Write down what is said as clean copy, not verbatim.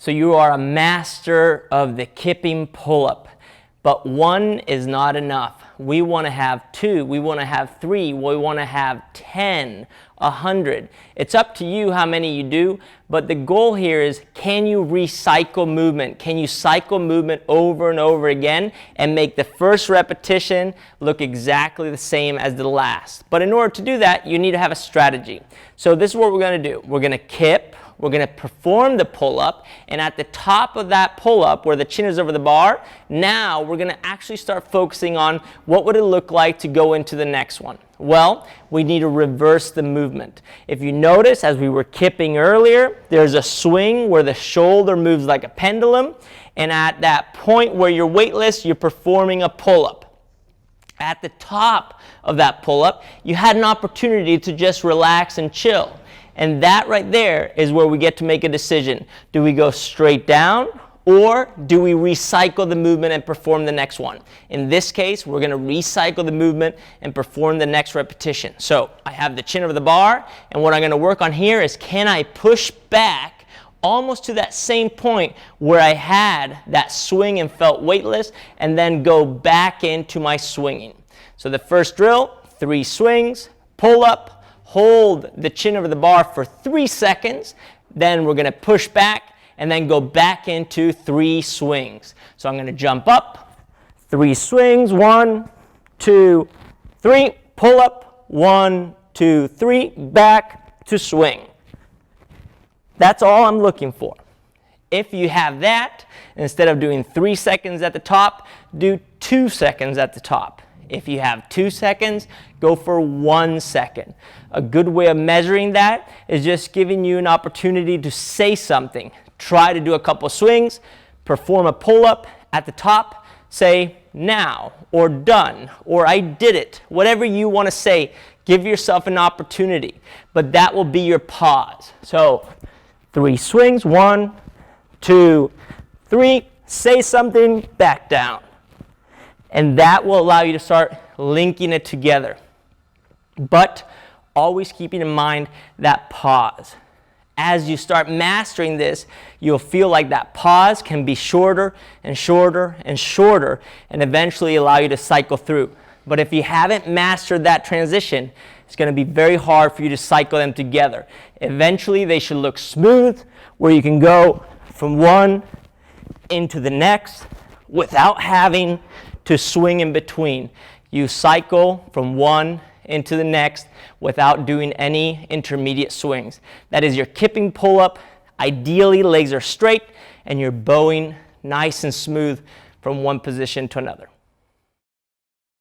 So you are a master of the kipping pull-up, but one is not enough. We want to have 2, we want to have 3, we want to have 10, 100. It's up to you how many you do, but the goal here is, can you recycle movement? Can you cycle movement over and over again and make the first repetition look exactly the same as the last? But in order to do that, you need to have a strategy. So this is what we're going to do. We're going to kip. We're going to perform the pull-up, and at the top of that pull-up, where the chin is over the bar, now we're going to actually start focusing on what would it look like to go into the next one. Well, we need to reverse the movement. If you notice, as we were kipping earlier, there's a swing where the shoulder moves like a pendulum, and at that point where you're weightless, you're performing a pull-up. At the top of that pull-up, you had an opportunity to just relax and chill. And that right there is where we get to make a decision. Do we go straight down, or do we recycle the movement and perform the next one? In this case, we're going to recycle the movement and perform the next repetition. So I have the chin over the bar, and what I'm going to work on here is, can I push back almost to that same point where I had that swing and felt weightless, and then go back into my swinging. So the first drill, 3 swings, pull up, hold the chin over the bar for 3 seconds, then we're going to push back and then go back into 3 swings. So I'm going to jump up, 3 swings, 1, 2, 3, pull up, 1, 2, 3, back to swing. That's all I'm looking for. If you have that, instead of doing 3 seconds at the top, do 2 seconds at the top. If you have 2 seconds, go for 1 second. A good way of measuring that is just giving you an opportunity to say something. Try to do a couple swings, perform a pull-up at the top, say now, or done, or I did it. Whatever you want to say, give yourself an opportunity. But that will be your pause. So 3 swings, 1, 2, 3, say something, back down. And that will allow you to start linking it together. But always keeping in mind that pause. As you start mastering this, you'll feel like that pause can be shorter and shorter and shorter, and eventually allow you to cycle through. But if you haven't mastered that transition, it's going to be very hard for you to cycle them together. Eventually, they should look smooth, where you can go from one into the next without having to swing in between. You cycle from one into the next without doing any intermediate swings. That is your kipping pull-up. Ideally, legs are straight and you're bowing nice and smooth from one position to another.